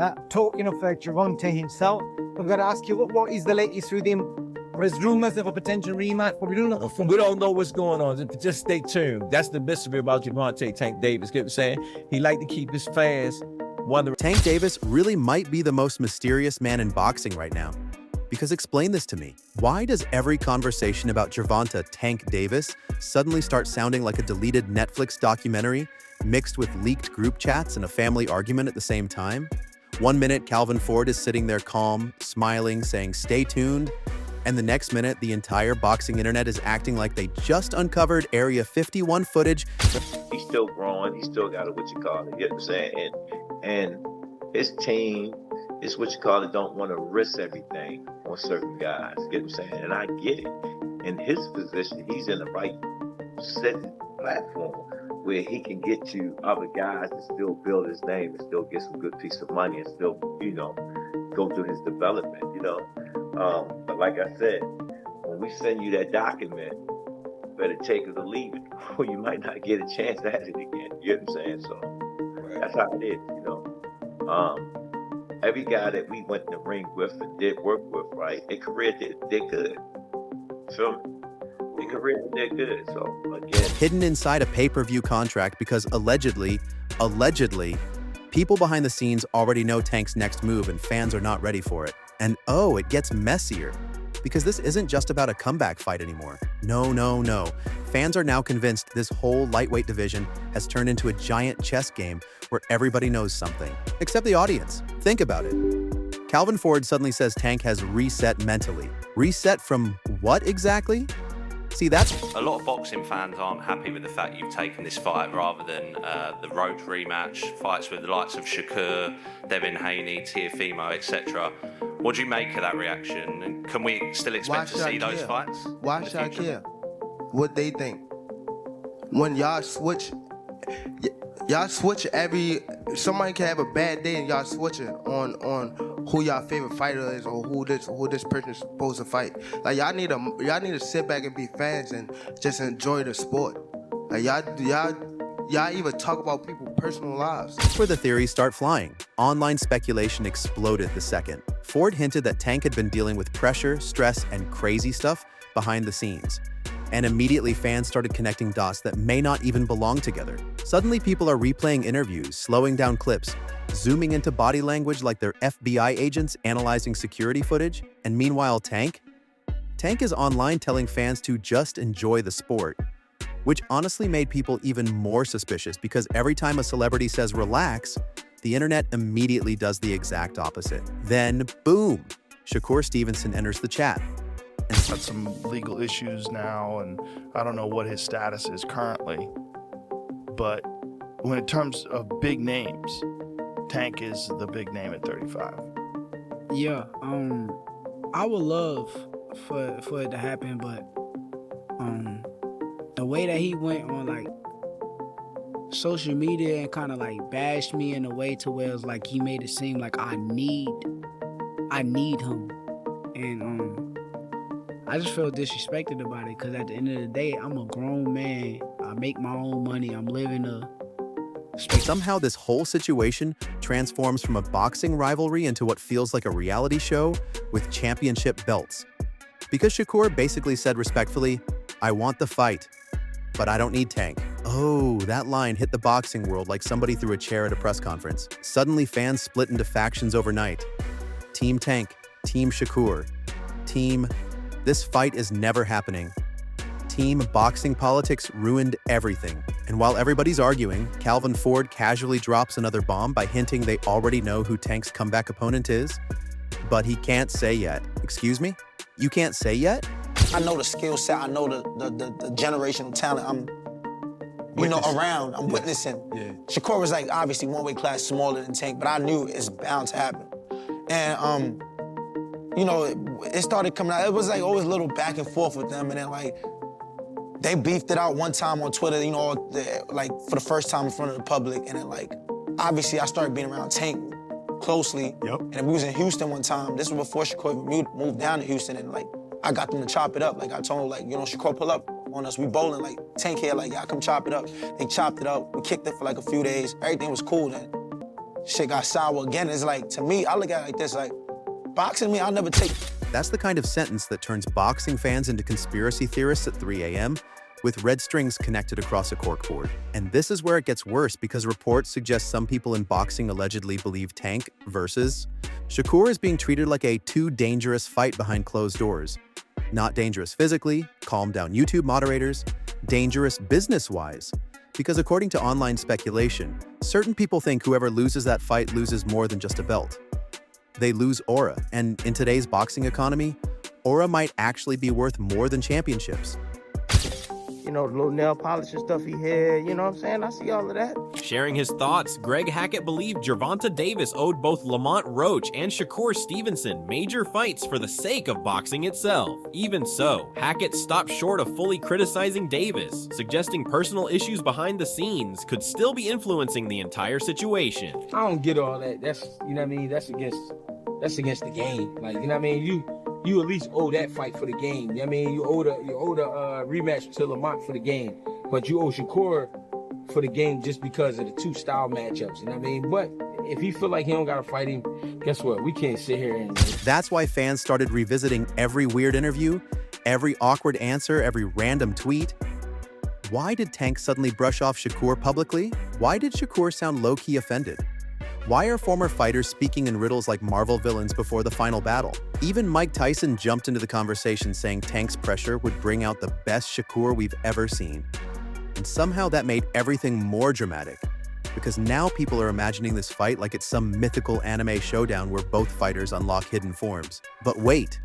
that talking of Gervonta himself. I've got to ask you, what is the latest with him? There's rumors of a potential rematch, but we don't know. We don't know what's going on. Just stay tuned. That's the mystery about Gervonta Tank Davis. Get what I'm saying? He like to keep his fans wondering. Tank Davis really might be the most mysterious man in boxing right now. Because explain this to me. Why does every conversation about Gervonta Tank Davis suddenly start sounding like a deleted Netflix documentary mixed with leaked group chats and a family argument at the same time? One minute, Calvin Ford is sitting there calm, smiling, saying, "Stay tuned." And the next minute, the entire boxing internet is acting like they just uncovered Area 51 footage. He's still growing. He still got a what you call it. You know what I'm saying? And his team is what you call it. Don't want to risk everything on certain guys. You get what I'm saying? And I get it. In his position, he's in the right set platform where he can get to other guys and still build his name and still get some good piece of money and still, go through his development, But like I said, when we send you that document, better take it or leave it, or you might not get a chance at it again. You know what I'm saying? So that's how it is, Every guy that we went in the ring with and did work with, right, their career did good. Feel me? Their career did good. So again, hidden inside a pay-per-view contract because allegedly, people behind the scenes already know Tank's next move and fans are not ready for it. And it gets messier. Because this isn't just about a comeback fight anymore. No. Fans are now convinced this whole lightweight division has turned into a giant chess game where everybody knows something, except the audience. Think about it. Calvin Ford suddenly says Tank has reset mentally. Reset from what exactly? See, that's... A lot of boxing fans aren't happy with the fact you've taken this fight rather than the road rematch, fights with the likes of Shakur, Devin Haney, Teofimo, etc. What do you make of that reaction? And can we still expect to see those fights? Why should I care? What they think? When y'all switch somebody can have a bad day and y'all switching on who y'all favorite fighter is or who this person is supposed to fight. Like y'all need to sit back and be fans and just enjoy the sport. Like y'all even talk about people's personal lives. That's where the theories start flying. Online speculation exploded the second Ford hinted that Tank had been dealing with pressure, stress, and crazy stuff behind the scenes. And immediately fans started connecting dots that may not even belong together. Suddenly people are replaying interviews, slowing down clips, zooming into body language like they're FBI agents analyzing security footage. And meanwhile, Tank is online telling fans to just enjoy the sport, which honestly made people even more suspicious because every time a celebrity says relax, the internet immediately does the exact opposite. Then, boom, Shakur Stevenson enters the chat. Got some legal issues now, and I don't know what his status is currently. But when in terms of big names, Tank is the big name at 35. Yeah, I would love for it to happen, but the way that he went on like social media and kind of like bashed me in a way to where it's like he made it seem like I need him, and I just feel disrespected about it because at the end of the day, I'm a grown man. I make my own money. I'm living a... Somehow this whole situation transforms from a boxing rivalry into what feels like a reality show with championship belts. Because Shakur basically said respectfully, "I want the fight, but I don't need Tank." Oh, that line hit the boxing world like somebody threw a chair at a press conference. Suddenly fans split into factions overnight. Team Tank, Team Shakur, Team... This fight is never happening. Team boxing politics ruined everything. And while everybody's arguing, Calvin Ford casually drops another bomb by hinting they already know who Tank's comeback opponent is. But he can't say yet. Excuse me? You can't say yet? I know the skill set. I know the generational talent. I'm around. I'm witnessing. Yeah. Shakur was like obviously one weight class smaller than Tank, but I knew it's bound to happen. And it started coming out. It was like always a little back and forth with them, and then like they beefed it out one time on Twitter, like for the first time in front of the public, and then like obviously I started being around Tank closely. Yep. And we was in Houston one time. This was before Shakur moved down to Houston, and like I got them to chop it up. Like I told them, like, Shakur pull up on us. We bowling, like Tank here, like, y'all come chop it up. They chopped it up. We kicked it for like a few days. Everything was cool then. shit got sour again. It's like, to me, I look at it like this, like, boxing me, I'll never take. That's the kind of sentence that turns boxing fans into conspiracy theorists at 3 a.m. with red strings connected across a corkboard. And this is where it gets worse because reports suggest some people in boxing allegedly believe Tank versus Shakur is being treated like a too dangerous fight behind closed doors. Not dangerous physically, calm down YouTube moderators, dangerous business-wise. Because according to online speculation, certain people think whoever loses that fight loses more than just a belt. They lose aura, and in today's boxing economy, aura might actually be worth more than championships. You know, the little nail polish and stuff he had, you know what I'm saying? I see all of that. Sharing his thoughts, Greg Hackett believed Gervonta Davis owed both Lamont Roach and Shakur Stevenson major fights for the sake of boxing itself. Even so, Hackett stopped short of fully criticizing Davis, suggesting personal issues behind the scenes could still be influencing the entire situation. I don't get all that. That's, you know what I mean? That's against the game. Like, you know what I mean? You at least owe that fight for the game. You know what I mean? You owe the rematch to Lamont for the game. But you owe Shakur for the game just because of the two style matchups. You know what I mean? But if he feel like he don't gotta fight him, guess what? We can't sit here and... That's why fans started revisiting every weird interview, every awkward answer, every random tweet. Why did Tank suddenly brush off Shakur publicly? Why did Shakur sound low-key offended? Why are former fighters speaking in riddles like Marvel villains before the final battle? Even Mike Tyson jumped into the conversation saying Tank's pressure would bring out the best Shakur we've ever seen. And somehow that made everything more dramatic, because now people are imagining this fight like it's some mythical anime showdown where both fighters unlock hidden forms. But wait.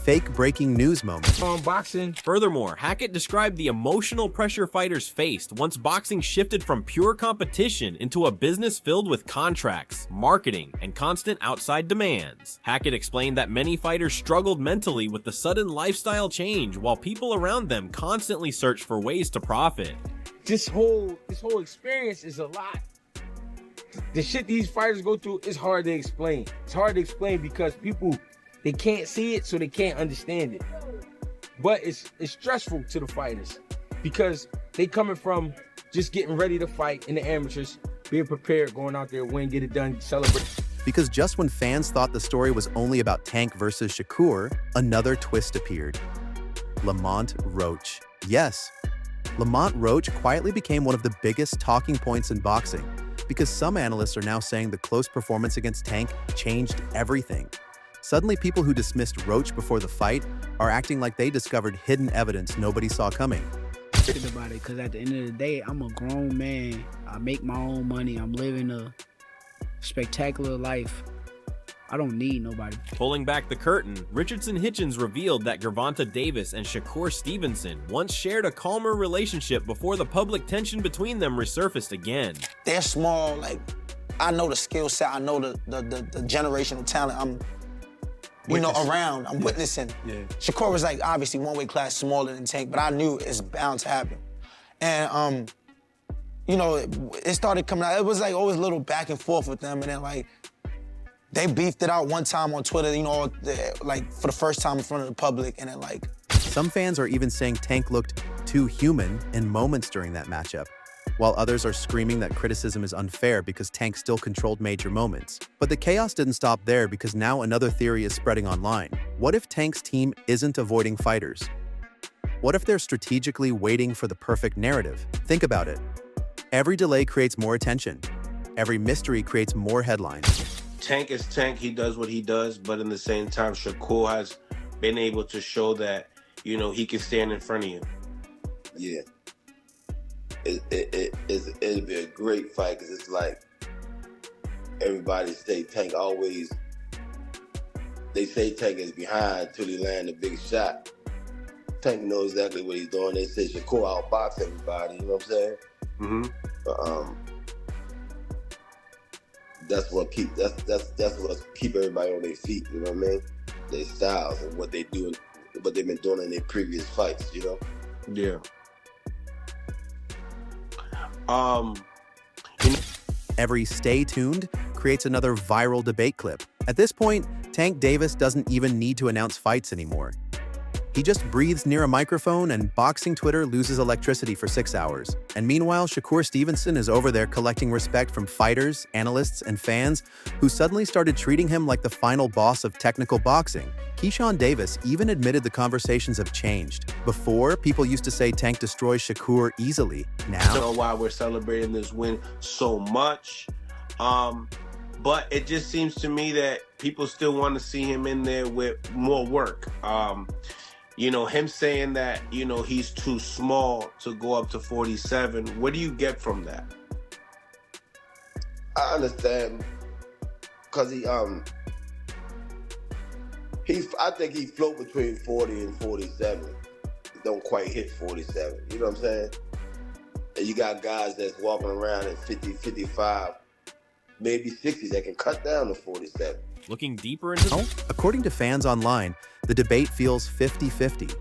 Fake breaking news moment. Boxing. Furthermore, Hackett described the emotional pressure fighters faced once boxing shifted from pure competition into a business filled with contracts, marketing, and constant outside demands. Hackett explained that many fighters struggled mentally with the sudden lifestyle change while people around them constantly searched for ways to profit. This whole experience is a lot. The shit these fighters go through is hard to explain. It's hard to explain because people, they can't see it, so they can't understand it. But it's stressful to the fighters because they coming from just getting ready to fight in the amateurs, being prepared, going out there, win, get it done, celebrate. Because just when fans thought the story was only about Tank versus Shakur, another twist appeared. Lamont Roach. Yes, Lamont Roach quietly became one of the biggest talking points in boxing because some analysts are now saying the close performance against Tank changed everything. Suddenly, people who dismissed Roach before the fight are acting like they discovered hidden evidence nobody saw coming. Think about it, because at the end of the day, I'm a grown man. I make my own money. I'm living a spectacular life. I don't need nobody. Pulling back the curtain, Richardson Hitchens revealed that Gervonta Davis and Shakur Stevenson once shared a calmer relationship before the public tension between them resurfaced again. They're small, like, I know the skill set, I know the generational talent. I'm around. I'm witnessing. Yeah. Shakur was like obviously one weight class smaller than Tank, but I knew it's bound to happen. And it started coming out. It was like always a little back and forth with them, and then like they beefed it out one time on Twitter, like for the first time in front of the public, and then like. Some fans are even saying Tank looked too human in moments during that matchup, while others are screaming that criticism is unfair because Tank still controlled major moments. But the chaos didn't stop there because now another theory is spreading online. What if Tank's team isn't avoiding fighters? What if they're strategically waiting for the perfect narrative? Think about it. Every delay creates more attention. Every mystery creates more headlines. Tank is Tank, he does what he does, but in the same time, Shakur has been able to show that, he can stand in front of you. Yeah. It'll be a great fight because it's like everybody say Tank always, they say Tank is behind till he land a big shot. Tank knows exactly what he's doing. They say Shakur outbox everybody, you know what I'm saying? Mm-hmm. But, that's what keep everybody on their feet, you know what I mean? Their styles and what they do, what they've been doing in their previous fights, Yeah. Every stay tuned creates another viral debate clip. At this point, Tank Davis doesn't even need to announce fights anymore. He just breathes near a microphone and boxing Twitter loses electricity for 6 hours. And meanwhile, Shakur Stevenson is over there collecting respect from fighters, analysts, and fans who suddenly started treating him like the final boss of technical boxing. Gervonta Davis even admitted the conversations have changed. Before, people used to say Tank destroys Shakur easily. Now, I don't know why we're celebrating this win so much. But it just seems to me that people still want to see him in there with more work. You know, him saying that, you know, he's too small to go up to 47. What do you get from that? I understand, cause I think he float between 40 and 47. He don't quite hit 47. You know what I'm saying? And you got guys that's walking around at 50, 55, maybe 60 that can cut down to 47. Looking deeper into according to fans online, the debate feels 50-50.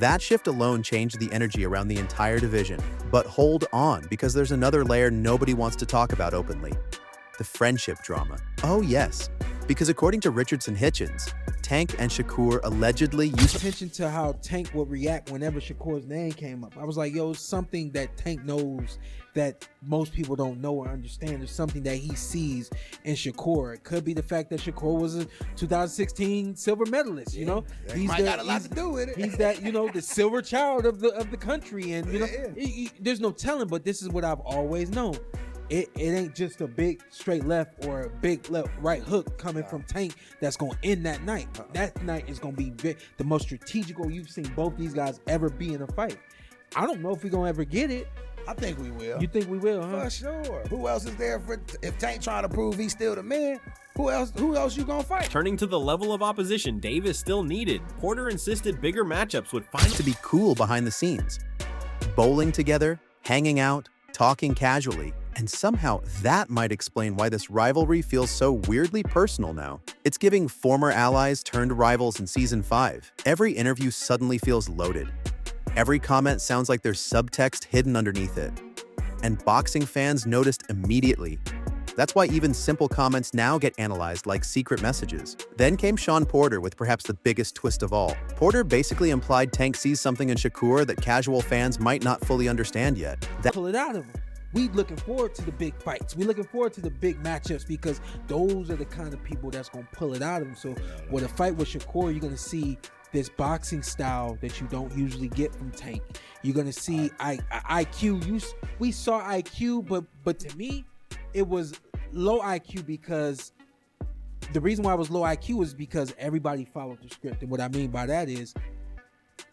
That shift alone changed the energy around the entire division. But hold on, because there's another layer nobody wants to talk about openly. The friendship drama. Oh yes, because according to Richardson Hitchens, Tank and Shakur allegedly used attention to how Tank would react whenever Shakur's name came up. I was like, yo, it's something that Tank knows that most people don't know or understand. There's something that he sees in Shakur. It could be the fact that Shakur was a 2016 silver medalist. You know, He's got a lot to do with it. He's that, you know, the silver child of the country, and you know, there's no telling. But this is what I've always known. It ain't just a big straight left or a big left right hook coming from Tank that's going to end that night. That night is going to be the most strategical you've seen both these guys ever be in a fight. I don't know if we're going to ever get it. I think we will. You think we will, huh? For sure. Who else is there if Tank trying to prove he's still the man? Who else you gonna fight? Turning to the level of opposition Davis still needed, Porter insisted bigger matchups would find to be cool behind the scenes. Bowling together, hanging out, talking casually, and somehow that might explain why this rivalry feels so weirdly personal now. It's giving former allies turned rivals in Season 5. Every interview suddenly feels loaded. Every comment sounds like there's subtext hidden underneath it. And boxing fans noticed immediately. That's why even simple comments now get analyzed like secret messages. Then came Sean Porter with perhaps the biggest twist of all. Porter basically implied Tank sees something in Shakur that casual fans might not fully understand yet. Pull it out of him. We looking forward to the big fights. We looking forward to the big matchups because those are the kind of people that's going to pull it out of him. So with a fight with Shakur, you're going to see this boxing style that you don't usually get from Tank. You're going to see IQ. We saw IQ, but to me, it was low IQ because the reason why it was low IQ is because everybody followed the script. And what I mean by that is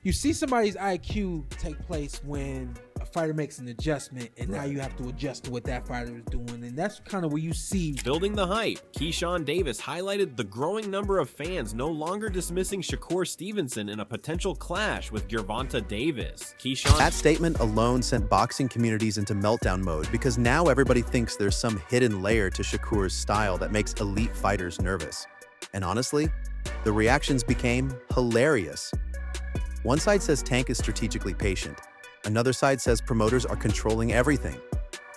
you see somebody's IQ take place when a fighter makes an adjustment, and now you have to adjust to what that fighter is doing, and that's kind of where you see building the hype. Gervonta Davis highlighted the growing number of fans no longer dismissing Shakur Stevenson in a potential clash with Gervonta Davis. That statement alone sent boxing communities into meltdown mode because now everybody thinks there's some hidden layer to Shakur's style that makes elite fighters nervous. And honestly, the reactions became hilarious. One side says Tank is strategically patient. Another side says promoters are controlling everything.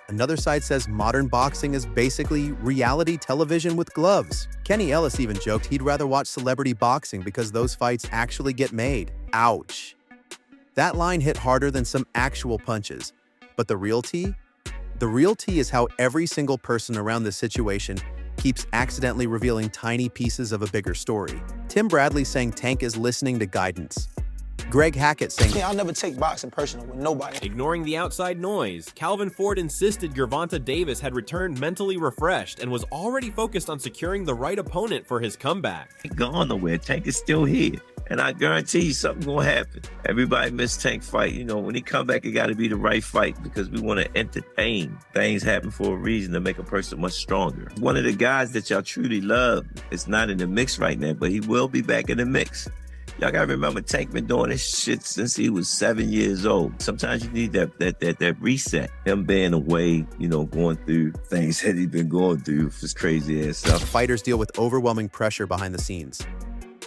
Another side says modern boxing is basically reality television with gloves. Kenny Ellis even joked he'd rather watch celebrity boxing because those fights actually get made. Ouch. That line hit harder than some actual punches. But the real tea? The real tea is how every single person around this situation keeps accidentally revealing tiny pieces of a bigger story. Tim Bradley saying Tank is listening to guidance. Greg Hackett saying, I'll never take boxing personal with nobody. Ignoring the outside noise, Calvin Ford insisted Gervonta Davis had returned mentally refreshed and was already focused on securing the right opponent for his comeback. Ain't gone nowhere. Tank is still here. And I guarantee you something gonna happen. Everybody missed Tank fight. You know, when he come back, it gotta be the right fight because we want to entertain. Things happen for a reason to make a person much stronger. One of the guys that y'all truly love is not in the mix right now, but he will be back in the mix. Y'all gotta remember, Tank been doing this shit since he was 7 years old. Sometimes you need that reset. Him being away, you know, going through things that he's been going through, this crazy ass stuff. Fighters deal with overwhelming pressure behind the scenes.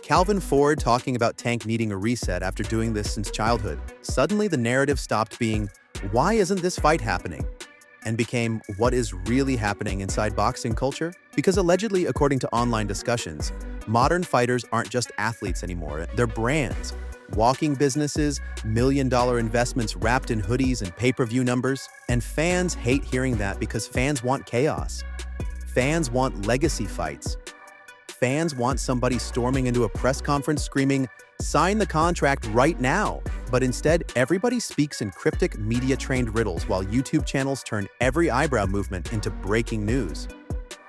Calvin Ford talking about Tank needing a reset after doing this since childhood. Suddenly the narrative stopped being, why isn't this fight happening? And became, what is really happening inside boxing culture? Because allegedly, according to online discussions, modern fighters aren't just athletes anymore, they're brands. walking businesses, million-dollar investments wrapped in hoodies and pay-per-view numbers. And fans hate hearing that because fans want chaos. Fans want legacy fights. Fans want somebody storming into a press conference screaming, "Sign the contract right now." But instead, everybody speaks in cryptic, media-trained riddles while YouTube channels turn every eyebrow movement into breaking news.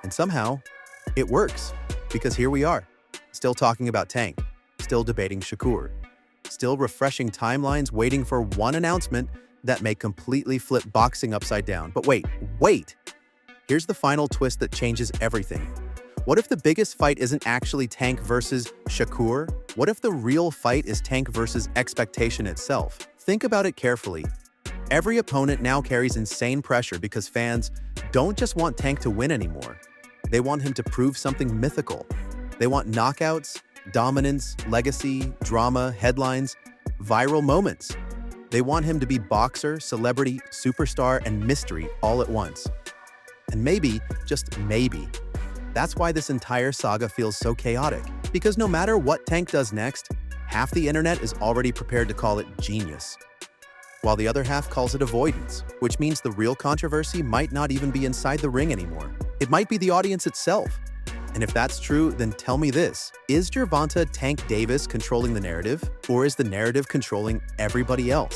And somehow, it works. Because here we are, still talking about Tank, still debating Shakur, still refreshing timelines waiting for one announcement that may completely flip boxing upside down. But wait! Here's the final twist that changes everything. What if the biggest fight isn't actually Tank versus Shakur? What if the real fight is Tank versus expectation itself? Think about it carefully. Every opponent now carries insane pressure because fans don't just want Tank to win anymore. They want him to prove something mythical. They want knockouts, dominance, legacy, drama, headlines, viral moments. They want him to be boxer, celebrity, superstar, and mystery all at once. And maybe, just maybe, that's why this entire saga feels so chaotic. Because no matter what Tank does next, half the internet is already prepared to call it genius, while the other half calls it avoidance, which means the real controversy might not even be inside the ring anymore. It might be the audience itself. And if that's true, then tell me this. Is Gervonta Tank Davis controlling the narrative, or is the narrative controlling everybody else?